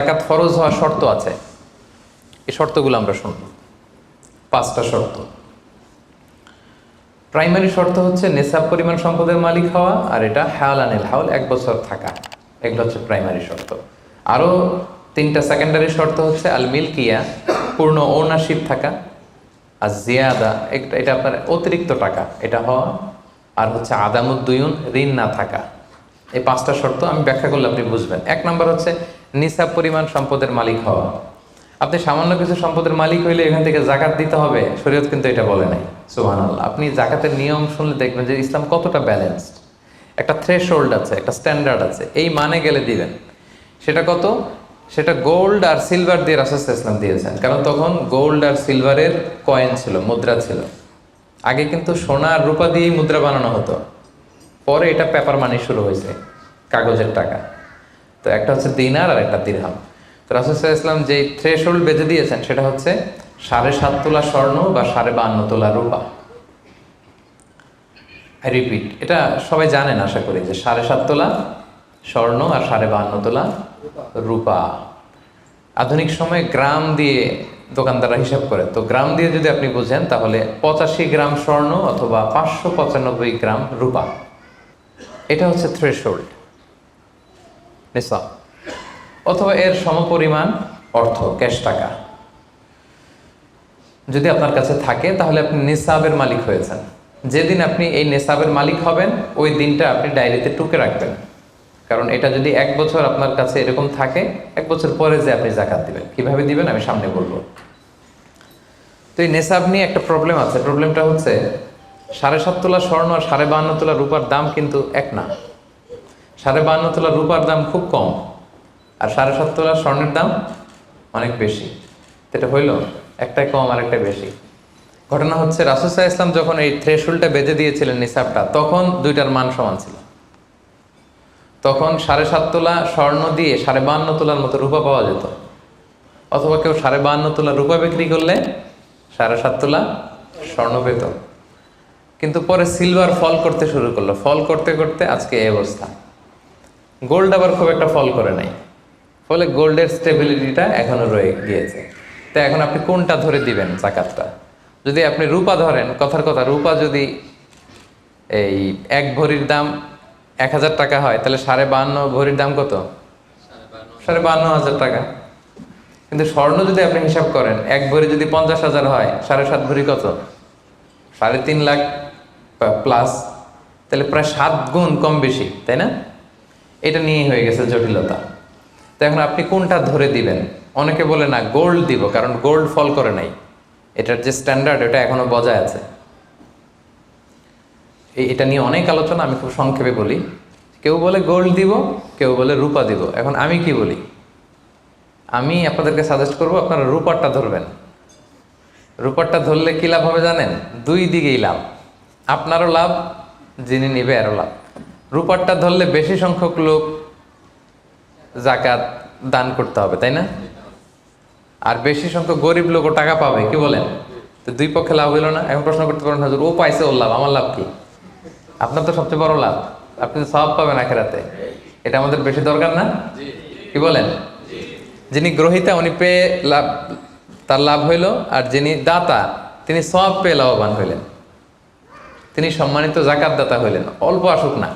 যাকাত ফরজ হওয়ার শর্ত আছে, এই শর্তগুলো আমরা শুনব। 5টা শর্ত। প্রাইমারি শর্ত হচ্ছে নেসাব পরিমাণ সম্পদের মালিক হওয়া, আর এটা হাওলানিল হাউল, 1 বছর থাকা। এগুলো হচ্ছে প্রাইমারি শর্ত। আরও 3টা সেকেন্ডারি শর্ত হচ্ছে আল মিলকিয়া, পূর্ণ ওনারশিপ থাকা, আর জিয়াদা, এটা আপনার অতিরিক্ত টাকা এটা হওয়া, আর হচ্ছে আদামুদ্দুয়ুন, ঋণ না থাকা। এই 5টা শর্ত আমি ব্যাখ্যা করলে আপনি বুঝবেন। 1 নম্বর হচ্ছে নিসাব পরিমাণ সম্পদের মালিক হওয়া। আপনি সামান্য কিছু সম্পদের মালিক হইলে এখান থেকে জাকাত দিতে হবে, শরীয়ত কিন্তু এটা বলে নাই। সুবহানাল্লাহ। আপনি জাকাতের নিয়ম শুনলে দেখবেন যে ইসলাম কতটা ব্যালেন্সড। একটা থ্রেশহোল্ড আছে, একটা স্ট্যান্ডার্ড আছে, এই মানে গেলে দিবেন। সেটা কত? সেটা গোল্ড আর সিলভার দিয়ে রাসূল সাল্লাল্লাহু আলাইহি ওয়াসাল্লাম দিয়েছেন, কারণ তখন গোল্ড আর সিলভারের কয়েন ছিল, মুদ্রা ছিল। আগে কিন্তু সোনা আর রূপা দিয়েই মুদ্রা বানানো হতো, পরে এটা পেপার মানি শুরু হয়েছে, কাগজের টাকা। তো একটা হচ্ছে দিনার আর একটা দিরহাম। তো রাসূল সাল্লাল্লাহু আলাইহি ওয়াসাল্লাম যে থ্রেশহোল্ড বেঁধে দিয়েছেন সেটা হচ্ছে 7.5 তোলা স্বর্ণ বা 52.5 তোলা রূপা। আই রিপিট, এটা সবাই জানেন আশা করি, যে 7.5 তোলা স্বর্ণ আর 52.5 তোলা রূপা। আধুনিক সময়ে গ্রাম দিয়ে দোকানদাররা হিসাব করে, তো গ্রাম দিয়ে যদি আপনি বুঝেন তাহলে 85 গ্রাম স্বর্ণ অথবা 595 গ্রাম রূপা, এটা হচ্ছে থ্রেশহোল্ড নিসাব, অথবা এর সমপরিমাণ অর্থ, ক্যাশ টাকা যদি আপনার কাছে থাকে তাহলে আপনি নিসাবের মালিক হয়েছেন। যেদিন আপনি এই নিসাবের মালিক হবেন ওই দিনটা আপনি ডায়েরিতে টুকে রাখবেন, কারণ এটা যদি 1 বছর আপনার কাছে এরকম থাকে, 1 বছর পরে যে আপনি জাকাত দিবেন, কিভাবে দিবেন আমি সামনে বলবো। তো এই নেসাব নিয়ে একটা প্রবলেম আছে। প্রবলেমটা হচ্ছে 7.5 তোলা স্বর্ণ আর 52.5 তোলা রূপার দাম কিন্তু এক না। 52.5 তোলা রূপার দাম খুব কম, আর 7.5 তোলা স্বর্ণের দাম অনেক বেশি। এটা হইল একটাই কম আর একটা বেশি। ঘটনা হচ্ছে রাসূল সাল্লাল্লাহু আলাইহি ওয়াসাল্লাম যখন এই থ্রেশহোল্ডটা বেঁধে দিয়েছিলেন নিসাবটা, তখন দুইটার মান সমান ছিল। তখন 7.5 তোলা স্বর্ণ দিয়ে 52.5 তোলার মতো রূপা পাওয়া যেত, অথবা কেউ 52.5 তোলা রূপা বিক্রি করলে 7.5 তোলা স্বর্ণ পেত। কিন্তু পরে সিলভার ফল করতে শুরু করলো, ফল করতে করতে আজকে এই অবস্থা। গোল্ড আবার খুব একটা ফল করে নাই, ফলে গোল্ডের স্টেবিলিটিটা এখনো রয়ে গিয়েছে। তো এখন আপনি কোনটা ধরে দিবেন জাকাতটা? যদি আপনি রূপা ধরেন, কথার কথা, রূপা যদি এই 1 ভরির দাম 1000 টাকা হয়, তাহলে 52.5 ভরির দাম কত? 52,500 টাকা। কিন্তু স্বর্ণ যদি আপনি হিসাব করেন, 1 ভরি যদি 50,000 হয়, 7.5 ভরি কত? 3.5 লাখ প্লাস, তাহলে প্রায় 7 গুণ কম বেশি, তাই না? এটা নিয়ে হয়ে গেছে জটিলতা। তো এখন আপনি কোনটা ধরে দিবেন? অনেকে বলে না গোল্ড দিব, কারণ গোল্ড ফল করে নাই, এটার যে স্ট্যান্ডার্ড এটা এখনো বজায় আছে। এটা নিয়ে অনেক আলোচনা, আমি খুব সংক্ষেপে বলি। কেউ বলে গোল্ড দিব, কেউ বলে রূপা দিব। এখন আমি কি বলি? আমি আপনাদেরকে সাজেস্ট করবো আপনারা রূপারটা ধরবেন। রূপারটা ধরলে কি লাভ হবে জানেন? 2 দিকেই লাভ, আপনারও লাভ, যিনি নিবে আরও লাভ। রূপারটা ধরলে বেশি সংখ্যক লোক জাকাত দান করতে হবে, তাই না? আর বেশি সংখ্যক গরিব লোকও টাকা পাবে, কি বলেন? তো 2 পক্ষে লাভ হইল না? এখন প্রশ্ন করতে পারেন, হুজুর ও পাইছে ওর লাভ, আমার লাভ কি? আপনার তো সবচেয়ে বড় লাভ, আপনি তো সওয়াব পাবেন আখিরাতে। এটা আমাদের বেশি দরকার না? কি বলেন? যিনি গ্রহীতা উনি পেয়ে লাভ, তার লাভ হইল, আর যিনি দাতা তিনি সওয়াব পেয়ে লাভবান হইলেন, তিনি সম্মানিত জাকাত দাতা হইলেন। অল্প আসুক না,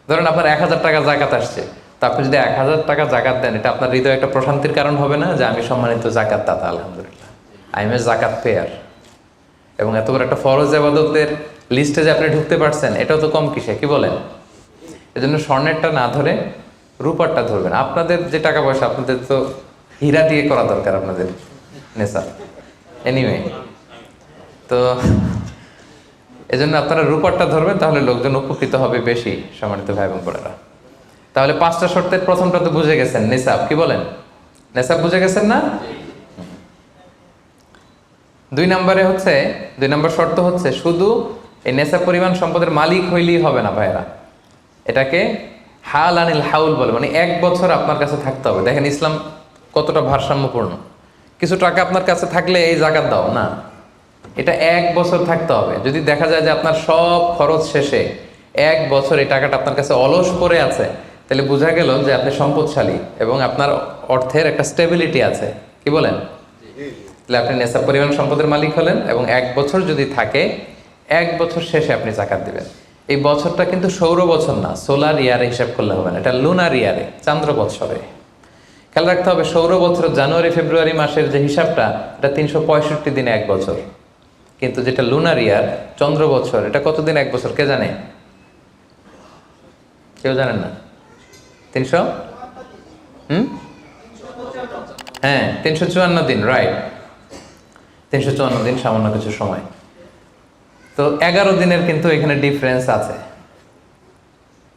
ধরেন আপনার 1000 টাকা জাকাত আসছে, তা আপনি যদি 1000 টাকা জাকাত দেন, এটা আপনার হৃদয়ে একটা প্রশান্তির কারণ হবে না? যে আমি সম্মানিত জাকাত দাতা, আলহামদুলিল্লাহ, আই এম এ জাকাত পেয়ার। এবং এত বড় একটা ফরজ ইবাদতের লিস্টে যে আপনি ঢুকতে পারছেন, এটাও তো কম কিসে, কি বলেন? এজন্য স্বর্ণেরটা না ধরে রূপারটা ধরবেন। আপনাদের যে টাকা পয়সা, আপনাদের তো হীরা দিয়ে করা দরকার আপনাদের নেশা। এনিওয়ে, তো এজন্য আপনারা রূপারটা ধরবেন, তাহলে লোকজন উপকৃত হবে বেশি, সম্মানিত ভাই এবং বোনেরা। তাহলে 5টা শর্তের প্রথমটা তো বুঝে গেছেন, নেসাব, কি বলেন? নেসাব বুঝে গেছেন না? 2 নম্বর শর্ত হচ্ছে শুধু এই নেসাব পরিমাণ সম্পদের মালিক হইলেই হবে না ভাইরা, এটাকে হাওলানিল হাউল বলে, মানে 1 বছর আপনার কাছে থাকতে হবে। দেখেন ইসলাম কতটা ভারসাম্যপূর্ণ। কিছু টাকা আপনার কাছে থাকলে এই জাকাত দাও না, এটা 1 বছর থাকতে হবে। যদি দেখা যায় যে আপনার সব খরচ শেষে 1 বছর এই টাকাটা আপনার কাছে অলস পড়ে আছে, তাহলে বোঝা গেল যে আপনি সম্পদশালী এবং আপনার অর্থের একটা স্টেবিলিটি আছে। কি বলেন? তাহলে আপনি নেশাব পরিমাণ সম্পদের মালিক হলেন এবং 1 বছর যদি থাকে 1 বছর শেষে আপনি জাকাত দিবেন। এই বছরটা কিন্তু সৌর বছর না, সোলার ইয়ারে হিসাব করলে হবে না, এটা লুনার ইয়ারে, চান্দ্র বৎসরে। খেয়াল রাখতে হবে সৌর বছর জানুয়ারি ফেব্রুয়ারি মাসের যে হিসাবটা এটা 365 দিনে 1 বছর, কিন্তু যেটা লুনার ইয়ার চন্দ্র বছর এটা কতদিন 1 বছর কে জানে? কেউ জানেন না? 300 হ্যাঁ 354 দিন, রাইট। 354 দিন, সামান্য কিছু সময়। তো 11 দিনের কিন্তু এখানে ডিফারেন্স আছে,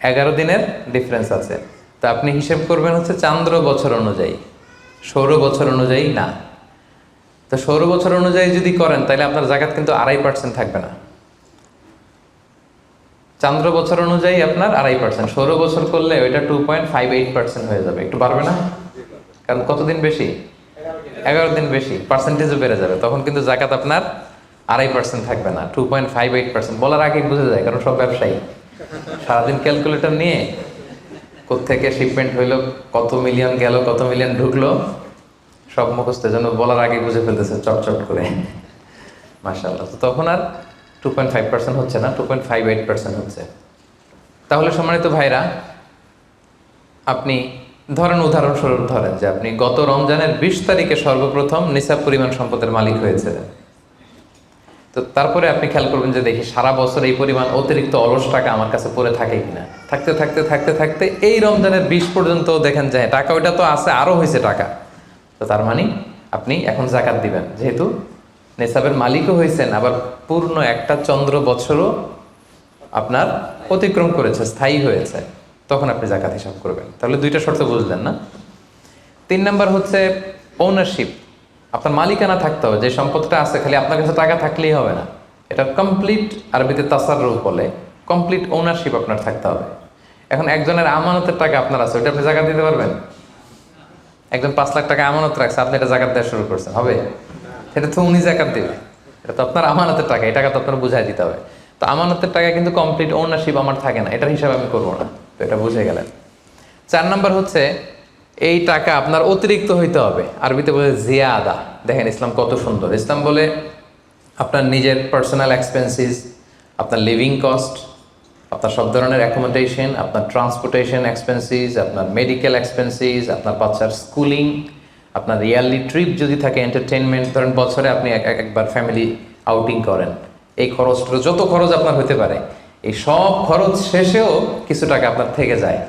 11 দিনের ডিফারেন্স আছে। তো আপনি হিসেব করবেন হচ্ছে চান্দ্র বছর অনুযায়ী, সৌর বছর অনুযায়ী না। তো সৌর বছর অনুযায়ী যদি করেন তাহলে আপনার জাকাত কিন্তু 2.5% থাকবে না। চান্দ্র বছর অনুযায়ী আপনার 2.5%, সৌর বছর করলে ওইটা 2.58% হয়ে যাবে। একটু বাড়বে না? কারণ কতদিন বেশি? 11 দিন বেশি, পার্সেন্টেজও বেড়ে যাবে। তখন কিন্তু জাকাত আপনার 2.5% থাকবে না, 2.58%। বলার আগে বুঝে যায়, কারণ সব ব্যবসায়ী সারাদিন ক্যালকুলেটর নিয়ে কোত্থেকে শিপমেন্ট হইলো, কত মিলিয়ন গেল, কত মিলিয়ন ঢুকলো, সব মুখস্থের জন্য বলার আগে বুঝে ফেলতেছে চটচট করে, মাশাআল্লাহ। তো তখন আর 2.5% হচ্ছে না, 2.58% হচ্ছে। তাহলে সম্মানিত ভাইরা, আপনি ধরেন, উদাহরণস্বরূপ ধরেন যে আপনি গত রমজানের 20 তারিখে সর্বপ্রথম নিসাব পরিমাণ সম্পদের মালিক হয়েছিলেন। তো তারপরে আপনি খেয়াল করবেন যে দেখি সারা বছর এই পরিমাণ অতিরিক্ত অলস টাকা আমার কাছে পড়ে থাকে কিনা। থাকতে থাকতে থাকতে থাকতে এই রমজানের 20 পর্যন্ত দেখেন যে টাকা ওইটা তো আছে, আরও হয়েছে টাকা। তো তার মানে আপনি এখন জাকাত দিবেন, যেহেতু নেসাবের মালিকও হয়েছেন, আবার পূর্ণ একটা চন্দ্র বছরও আপনার অতিক্রম করেছে, স্থায়ী হয়েছে, তখন আপনি জাকাত হিসাব করবেন। তাহলে 2টা শর্ত বুঝলেন না? 3 নাম্বার হচ্ছে ওনারশিপ। আপনার মালিকানা থাকতে হবে, যে সম্পদটা আছে খালি আপনার কাছে টাকা থাকলেই হবে না, এটা কমপ্লিট, আরবিতে তাসাররুফ বলে, কমপ্লিট ওনারশিপ আপনার থাকতে হবে। এখন একজনের আমানতের টাকা আপনার আছে, ওইটা আপনি জাকাত দিতে পারবেন? একজন 5 লাখ টাকা আমানত রাখছে, আপনি এটা জাকাত দেওয়া শুরু করছেন, হবে? এটা তো উনি জাকাত দেবে, এটা তো আপনার আমানতের টাকা, এই টাকা তো আপনার বুঝাই দিতে হবে। তো আমানতের টাকা কিন্তু কমপ্লিট ওনারশিপ আমার থাকে না, এটার হিসাব আমি করবো না। তো এটা বুঝে গেলেন। 4 নাম্বার হচ্ছে এই টাকা আপনার অতিরিক্ত হইতে হবে, আরবিতে বলে জিয়াদা। দেখেন ইসলাম কত সুন্দর। ইসলাম বলে আপনার নিজের পার্সোনাল এক্সপেন্সিস, আপনার লিভিং কস্ট, আপনার সব ধরনের অ্যাকোমোডেশন, আপনার ট্রান্সপোর্টেশন এক্সপেন্সিস, আপনার মেডিকেল এক্সপেন্সিস, আপনার বাচ্চার স্কুলিং, আপনার ইয়ারলি ট্রিপ যদি থাকে, এন্টারটেনমেন্ট, ধরেন বছরে আপনি একবার ফ্যামিলি আউটিং করেন, এই খরচটা, যত খরচ আপনার হতে পারে, এই সব খরচ শেষেও কিছু টাকা আপনার থেকে যায়,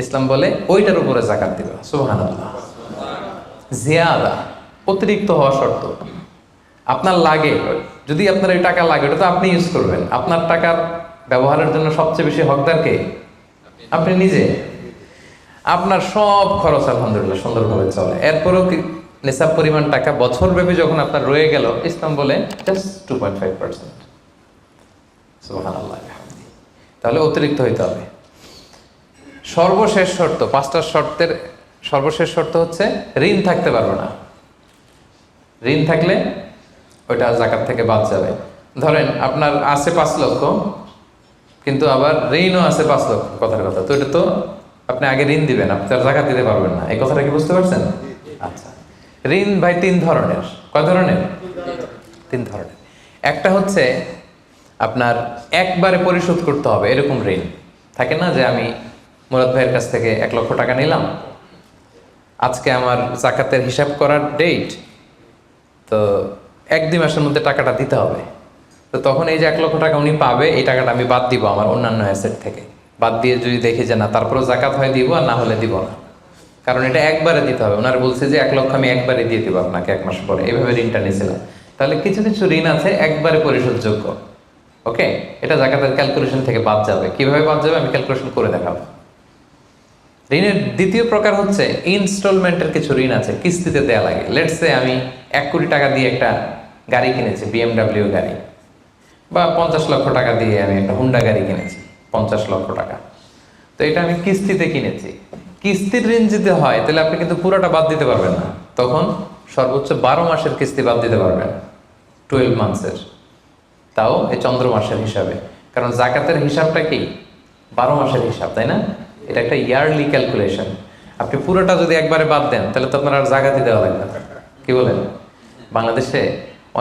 ইসলাম বলে ওইটার উপরে জাকাত দিবে। সুবহানাল্লাহ। জিয়াদা, অতিরিক্ত হওয়া শর্ত। আপনার লাগে, যদি আপনার এই টাকা লাগে, ওটা তো আপনি ইউজ করবেন। আপনার টাকার ব্যবহারের জন্য সবচেয়ে বেশি হকদার কে? আপনি নিজে। আপনার সব খরচ আলহামদুলিল্লাহ সুন্দরভাবে চলে, এরপরেও নিসাব পরিমাণ টাকা বছরব্যাপী যখন আপনার রয়ে গেল, ইসলাম বলে জাস্ট 2.5%। সুবহানাল্লাহ। তাহলে অতিরিক্ত হইতে হবে। সর্বশেষ শর্ত, 5টা শর্তের সর্বশেষ শর্ত হচ্ছে ঋণ থাকতে পারবে না। ঋণ থাকলে ওইটা জাকাত থেকে বাদ যাবে। ধরেন আপনার আছে 5 লক্ষ, কিন্তু আবার ঋণও আছে 5 লক্ষ, কথার কথা। তো এটা তো আপনি আগে ঋণ দিবেন, আপনি তার জাকাত দিতে পারবেন না, এই কথাটা কি বুঝতে পারছেন? আচ্ছা, ঋণ ভাই 3 ধরনের। কয় ধরনের? 3 ধরনের। একটা হচ্ছে আপনার একবারে পরিশোধ করতে হবে, এরকম ঋণ থাকে না, যে আমি মুরাদ ভাইয়ের কাছ থেকে 1 লক্ষ টাকা নিলাম, আজকে আমার জাকাতের হিসাব করার ডেট, তো 1-2 মাসের মধ্যে টাকাটা দিতে হবে। তো তখন এই যে 1 লক্ষ টাকা উনি পাবে, এই টাকাটা আমি বাদ দিব আমার অন্যান্য অ্যাসেট থেকে, বাদ দিয়ে যদি দেখি যে না, তারপরেও জাকাত হয় দিব, আর না হলে দিব না, কারণ এটা একবারে দিতে হবে। ওনারা বলছে যে 1 লক্ষ আমি একবারে দিয়ে দিব আপনাকে 1 মাস পরে, এইভাবে ঋণটা নিয়েছিলাম। তাহলে কিছু কিছু ঋণ আছে একবারে পরিশোধযোগ্য, ওকে, এটা জাকাতের ক্যালকুলেশন থেকে বাদ যাবে। কিভাবে বাদ যাবে আমি ক্যালকুলেশন করে দেখাবো। ঋণের দ্বিতীয় প্রকার হচ্ছে ইনস্টলমেন্টের কিছু ঋণ আছে, কিস্তিতে দেয়া লাগে। লেটস সে আমি 1 কোটি টাকা দিয়ে একটা গাড়ি কিনেছি, BMW গাড়ি, বা 50 লক্ষ টাকা দিয়ে আমি একটা হুন্ডা গাড়ি কিনেছি, 50 লক্ষ টাকা। তো এটা আমি কিস্তিতে কিনেছি। কিস্তির ঋণ যদি হয় তাহলে আপনি কিন্তু পুরোটা বাদ দিতে পারবেন না, তখন সর্বোচ্চ 12 মাসের কিস্তি বাদ দিতে পারবেন, 12 মান্থসের, তাও এই চন্দ্র মাসের হিসাবে। কারণ জাকাতের হিসাবটা কি 12 মাসের হিসাব, তাই না? এটা একটা ইয়ারলি ক্যালকুলেশন। আপনি পুরোটা যদি একবারে বাদ দেন তাহলে তো আপনার আর জাকাতই দেওয়া লাগবে না। কি বলেন? বাংলাদেশে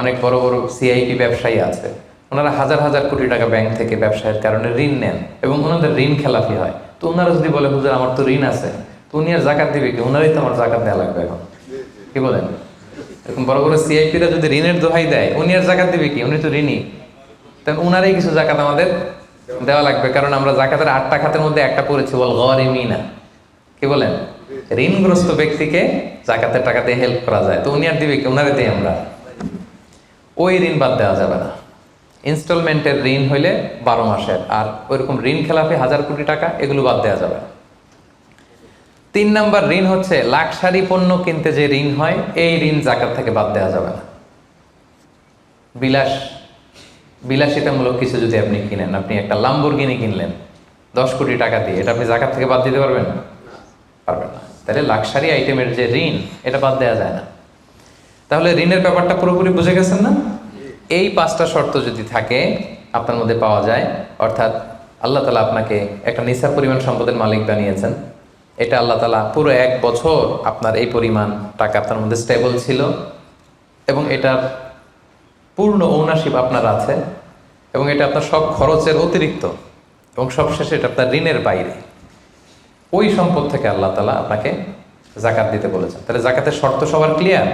অনেক বড় বড় সিআইপি ব্যবসায়ী আছে, ওনারা হাজার হাজার কোটি টাকা ব্যাংক থেকে ব্যবসায়ের কারণে ঋণ নেন এবং ওনাদের ঋণ খেলাপি হয়। তো ওনারা যদি বলে হুজুর আমার তো ঋণ আছে, তো উনি আর জাকাত দিবে কি? ওনারাই তো আমার জাকাত দেওয়া লাগবে এখন। কি বলেন? এরকম বড় বড় সিআইপিরা যদি ঋণের দোহাই দেয়, উনি আর জাকাত দিবে কি? উনি তো ঋণী। তাই উনারাই কিছু জাকাত আমাদের দেওয়া লাগবে, কারণ আমরা জাকাতের 8টা খাতের মধ্যে একটা পড়েছি, বল গরিমিনা। কি বলেন? ঋণগ্রস্ত ব্যক্তিকে জাকাতের টাকা দিয়ে হেল্প করা যায়। তো উনি আর দিবে কি? উনারে দিই আমরা। ওই ঋণ বাদ দেওয়া যাবে না। ইনস্টলমেন্টের ঋণ হইলে 12 মাসের, আর ওইরকম ঋণ খেলাপি 1000 কোটি টাকা, এগুলো বাদ দেওয়া যাবে না। 3 নাম্বার ঋণ হচ্ছে লাক্সারি পণ্য কিনতে যে ঋণ হয়, এই ঋণ জাকাত থেকে বাদ দেওয়া যাবে না। বিলাসিতামূলক কিছু যদি আপনি কিনেন, আপনি একটা লাম্বরগিনি কিনলেন 10 কোটি টাকা দিয়ে, এটা আপনি জাকাত থেকে বাদ দিতে পারবেন? পারবেন না। তাহলে লাক্সারি আইটেমের যে ঋণ, এটা বাদ দেওয়া যায় না। তাহলে ঋণের ব্যাপারটা পুরোপুরি বুঝে গেছেন না? এই 5টা শর্ত যদি থাকে আপনার মধ্যে পাওয়া যায়, অর্থাৎ আল্লাহ তালা আপনাকে একটা নিসাব পরিমাণ সম্পদের মালিক বানিয়েছেন, এটা আল্লাহ তালা পুরো 1 বছর আপনার এই পরিমাণ টাকা আপনার মধ্যে স্টেবল ছিল এবং এটার পূর্ণ ওনারশিপ আপনার আছে, এবং এটা আপনার সব খরচের অতিরিক্ত, এবং সবশেষে এটা আপনার ঋণের বাইরে। ওই সম্পদ থেকে আল্লাহ তালা আপনাকে জাকাত দিতে বলেছেন। তাহলে জাকাতের শর্ত সবার ক্লিয়ার?